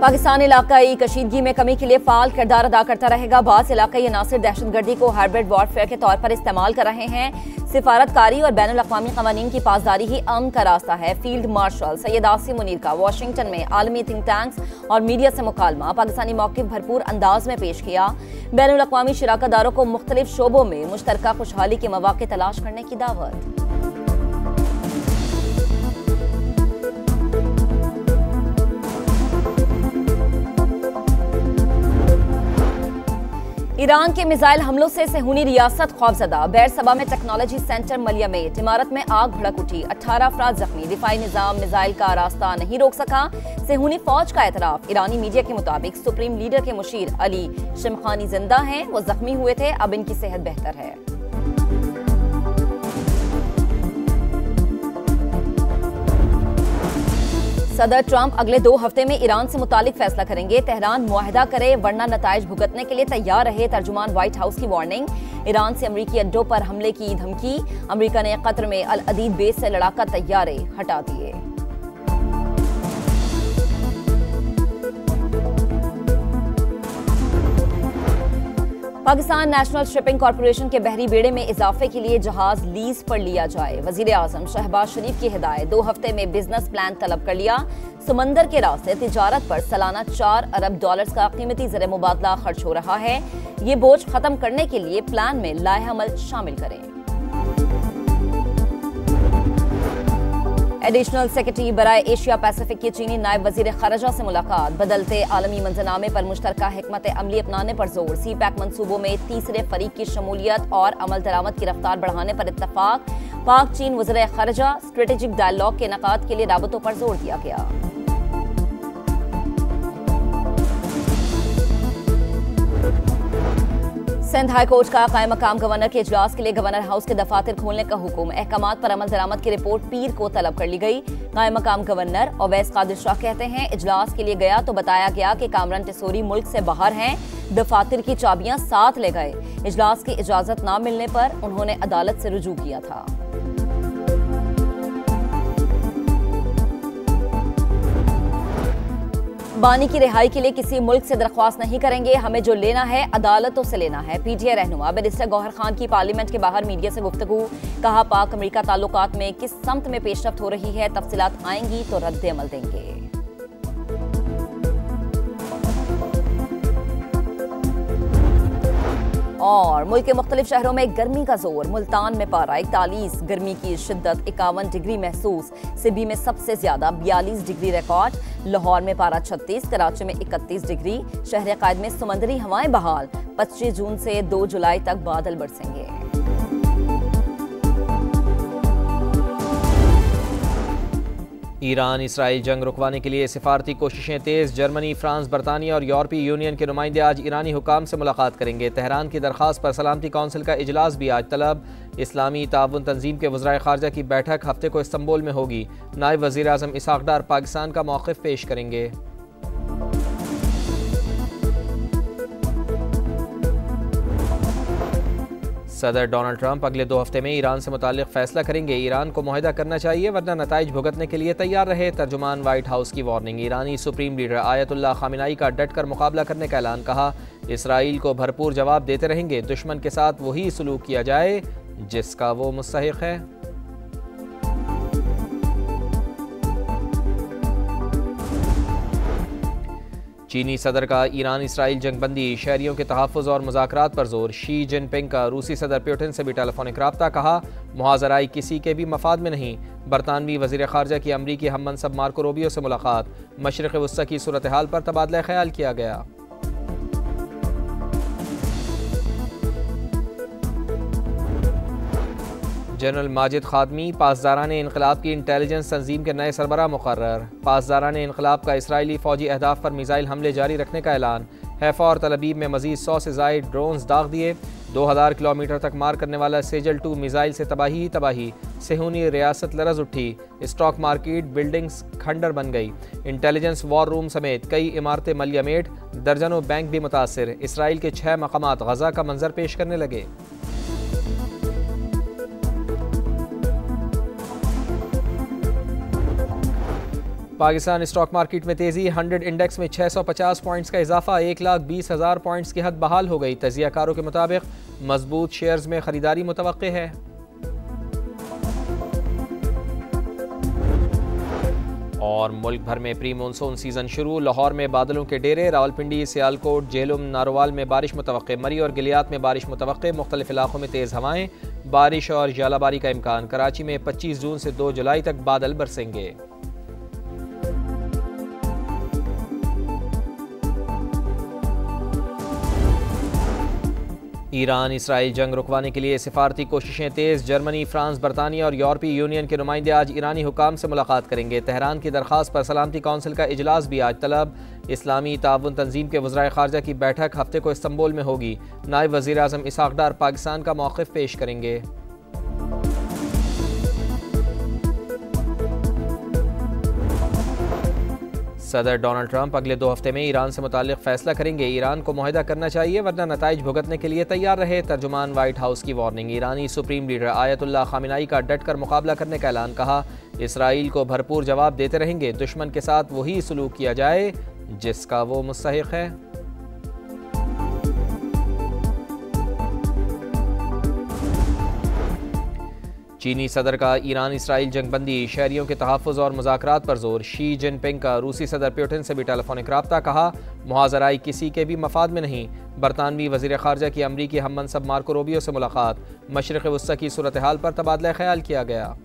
पाकिस्तान इलाकाई कशीदगी में कमी के लिए फाल किरदार अदा करता रहेगा। बाज़ इलाकाई अनासिर दहशतगर्दी को हाइब्रिड वॉरफेयर के तौर पर इस्तेमाल कर रहे हैं। सिफारतकारी और बैनुल अक़वामी क़वानीन की पासदारी ही अमन का रास्ता है। फील्ड मार्शल सैयद आसिम मुनीर का वाशिंगटन में आलमी थिंक टैंक्स और मीडिया से मुकालमा। पाकिस्तानी मौक़िफ़ भरपूर अंदाज में पेश किया। बैनुल अक़वामी शराकतदारों को मुख्तलिफ शोबों में मुश्तरका खुशहाली के मौक़े तलाश करने की दावत। ईरान के मिसाइल हमलों से सेहूनी रियासत खौफजदा। बैर सबा में टेक्नोलॉजी सेंटर मलियामेट। इमारत में आग भड़क उठी, 18 अफराद जख्मी। दिफाई निजाम मिसाइल का रास्ता नहीं रोक सका। सेहूनी फौज का एतराफ। ईरानी मीडिया के मुताबिक सुप्रीम लीडर के मुशीर अली शमखानी जिंदा हैं। वो जख्मी हुए थे, अब इनकी सेहत बेहतर है। सदर ट्रंप अगले 2 हफ्ते में ईरान से मुतालिक फैसला करेंगे। तेहरान मुआहदा करे वरना नताइज भुगतने के लिए तैयार रहे। तर्जुमान व्हाइट हाउस की वार्निंग। ईरान से अमरीकी अड्डों पर हमले की धमकी। अमरीका ने कतर में अल अदीद बेस से लड़ाका तैयारे हटा दिए। पाकिस्तान नेशनल शिपिंग कॉरपोरेशन के बहरी बेड़े में इजाफे के लिए जहाज लीज पर लिया जाए। वजीर आजम शहबाज शरीफ की हिदायत। 2 हफ्ते में बिजनेस प्लान तलब कर लिया। समंदर के रास्ते तिजारत पर सालाना $4 अरब का कीमती ज़र मुबादला खर्च हो रहा है। ये बोझ खत्म करने के लिए प्लान में लाएअमल शामिल करें। एडिशनल सेक्रेटरी बराए एशिया पैसिफिक के चीनी नायब वजीर खारजा से मुलाकात। बदलते आलमी मंजरनामे पर मुश्तरका हिकमत अमली अपनाने पर जोर। सी पैक मंसूबों में तीसरे फरीक की शमूलियत और अमल दरामद की रफ्तार बढ़ाने पर इत्तफाक। पाक चीन वज़ीर खारजा स्ट्रेटेजिक डायलॉग के इनेकाद के लिए राबतों पर जोर दिया गया। सिंध हाई कोर्ट का कायम मकाम गवर्नर के इजलास के लिए गवर्नर हाउस के दफातर खोलने का हुक्म। अहकामात पर अमल दरामद की रिपोर्ट पीर को तलब कर ली गई। कायम मकाम गवर्नर अवैस कादिर शाह कहते हैं, इजलास के लिए गया तो बताया गया कि कामरान टिसोरी मुल्क से बाहर हैं। दफातर की चाबियां साथ ले गए। इजलास की इजाजत न मिलने पर उन्होंने अदालत से रुजू किया था। बानी की रिहाई के लिए किसी मुल्क से दरख्वास्त नहीं करेंगे। हमें जो लेना है अदालतों से लेना है। पीटीआई रहनुमा बैरिस्टर गौहर खान की पार्लियामेंट के बाहर मीडिया से गुफ्तगू। कहा, पाक अमेरिका ताल्लुकात में किस समत में पेशरफ्त हो रही है, तफसीलात आएंगी तो रद्द अमल देंगे। और मुल्क के मुख्तलिफ शहरों में गर्मी का जोर। मुल्तान में पारा 41, गर्मी की शिद्दत 51 डिग्री महसूस। सिबी में सबसे ज्यादा 42 डिग्री रिकॉर्ड। लाहौर में पारा 36, कराची में 31 डिग्री। शहर कायद में समंदरी हवाएं बहाल। 25 जून से 2 जुलाई तक बादल बरसेंगे। ईरान इसराइल जंग रुकवाने के लिए सिफारती कोशिशें तेज़। जर्मनी, फ्रांस, बरतानिया और यूरोपीय यूनियन के नुमाइंदे आज ईरानी हुकाम से मुलाकात करेंगे। तेहरान की दरख्वास्त पर सलामती कौंसिल का इजलास भी आज तलब। इस्लामी ताउन तंजीम के वज़राए ख़ारजा की बैठक हफ्ते को इस्तंबुल में होगी। नायब वज़ीर आज़म इसहाक़ डार पाकिस्तान का मौक़िफ़ पेश करेंगे। सदर डोनाल्ड ट्रंप अगले 2 हफ्ते में ईरान से मुताल्लिक़ फैसला करेंगे। ईरान को मुआहदा करना चाहिए वरना नताइज भुगतने के लिए तैयार रहे। तर्जुमान व्हाइट हाउस की वार्निंग। ईरानी सुप्रीम लीडर आयतुल्लाह खामेनी का डट कर मुकाबला करने का ऐलान। कहा, इसराइल को भरपूर जवाब देते रहेंगे। दुश्मन के साथ वही सलूक किया जाए जिसका वो मुस्तहिक़ है। चीनी सदर का ईरान इसराइल जंगबंदी, शहरियों के तहफ़्फ़ुज़ और मुज़ाकरात पर जोर। शी जिनपिंग का रूसी सदर पुतिन से भी टेलीफोनिक रब्ता। कहा, मुहाज़राई किसी के भी मफाद में नहीं। बरतानवी वज़ीर ख़ारजा की अमरीकी हम मनसब मार्को रूबियो से मुलाकात। मशरिक़ वस्ता की सूरत हाल पर तबादला ख्याल किया गया। जनरल माजिद खादमी पासदारान इनकलाब की इंटेलिजेंस तंजीम के नए सरबराह मुकर्रर। पासदारान इनकलाब का इसराइली फ़ौजी अहदाफ पर मिसाइल हमले जारी रखने का ऐलान। हैफा और तलबीब में मजीद 100 से ज़ायद ड्रोन्स दाग दिए। 2000 किलोमीटर तक मार करने वाला सेजल 2 मिसाइल से तबाही ही तबाही। सेहूनी रियासत लरज उठी। स्टॉक मार्केट बिल्डिंग्स खंडर बन गई। इंटेलिजेंस वॉर रूम समेत कई इमारतें मलियामेट। दर्जनों बैंक भी मुतासर। इसराइल के 6 मकामात गजा का मंजर पेश करने लगे। पाकिस्तान स्टॉक मार्केट में तेज़ी, 100 इंडेक्स में 650 पॉइंट्स का इजाफा, 1,20,000 पॉइंट्स की हद बहाल हो गई। तजियाकारों के मुताबिक मजबूत शेयर्स में खरीदारी मुतवक्के है। और मुल्क भर में प्री मानसून सीजन शुरू, लाहौर में बादलों के डेरे, रावलपिंडी, सियालकोट, जेहलम, नारोवाल में बारिश मुतवक्के, मरी और गिलियात में बारिश मुतवक्के, मुख्तलिफ इलाकों में तेज़ हवाएं, बारिश और जालाबारी का इम्कान। कराची में 25 जून से 2 जुलाई तक बादल बरसेंगे। ईरान इसराइल जंग रुकवाने के लिए सिफारती कोशिशें तेज़, जर्मनी, फ्रांस, बरतानिया और यूरोपीय यूनियन के नुमाइंदे आज ईरानी हुकाम से मुलाकात करेंगे। तेहरान की दरख्वास्त पर सलामती कौंसिल का इजलास भी आज तलब। इस्लामी ताउन तंजीम के वज़राए ख़ारजा की बैठक हफ्ते को इस्तंबुल में होगी। नायब वज़ीर आज़म इसहाक डार पाकिस्तान का मौक़िफ़ पेश करेंगे। सदर डोनाल्ड ट्रंप अगले 2 हफ्ते में ईरान से मुताल्लिक़ फ़ैसला करेंगे। ईरान को मुआहदा करना चाहिए वरना नताइज भुगतने के लिए तैयार रहे। तर्जुमान वाइट हाउस की वार्निंग। ईरानी सुप्रीम लीडर आयतुल्लाह ख़ामेनी का डट कर मुकाबला करने का ऐलान। कहा, इसराइल को भरपूर जवाब देते रहेंगे। दुश्मन के साथ वही सलूक किया जाए जिसका वो मुस्तहिक़ है। चीनी सदर का ईरान इसराइल जंगबंदी, शहरियों के तहफ़्फ़ुज़ और मुज़ाकरात पर जोर। शी जिनपिंग का रूसी सदर पुतिन से भी टेलीफोनिक रब्ता। कहा, मुहाज़राई किसी के भी मफाद में नहीं। बरतानवी वज़ीर ख़ारजा की अमरीकी हम मनसब मार्को रूबियो से मुलाकात। मशरिक़ वस्ता की सूरत हाल पर तबादला ख्याल किया गया।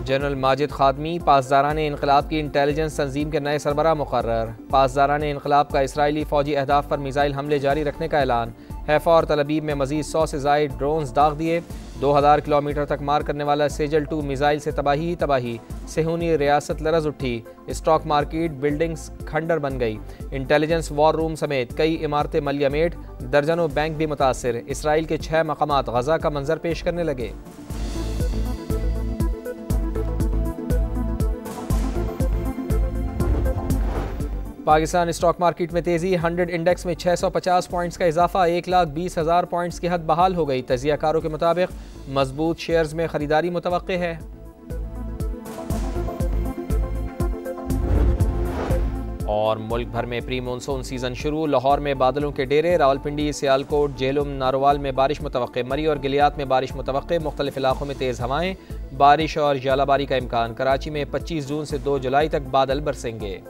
जनरल माजिद खादमी पासदारान इनकलाब की इंटेलिजेंस तंजीम के नए सरबराह मुकर्रर। पासदारान इनकलाब का इसराइली फ़ौजी अहदाफ पर मिसाइल हमले जारी रखने का ऐलान। हैफा और तलबीब में मज़ीद 100 से ज़ायद ड्रोन्स दाग दिए। 2000 किलोमीटर तक मार करने वाला सेजल 2 मिसाइल से तबाही ही तबाही। सेहूनी रियासत लरज़ उठी। स्टॉक मार्केट बिल्डिंग्स खंडर बन गई। इंटेलिजेंस वॉर रूम समेत कई इमारतें मलयामेट, दर्जनों बैंक भी मुतासर। इसराइल के 6 मकामात गज़ा का मंजर पेश करने लगे। पाकिस्तान स्टॉक मार्केट में तेज़ी, 100 इंडेक्स में 650 पॉइंट्स का इजाफा, 1,20,000 पॉइंट्स की हद बहाल हो गई। तजियाकारों के मुताबिक मजबूत शेयर्स में खरीदारी मुतवक्के है। और मुल्क भर में प्री मानसून सीजन शुरू, लाहौर में बादलों के डेरे, रावलपिंडी, सियालकोट, जेहलम, नारोवाल में बारिश मुतवक्के, मरी और गिलियात में बारिश मुतवक्के, मुख्तलिफ इलाकों में तेज़ हवाएं, बारिश और जालाबारी का इम्कान। कराची में 25 जून से 2 जुलाई तक बादल बरसेंगे।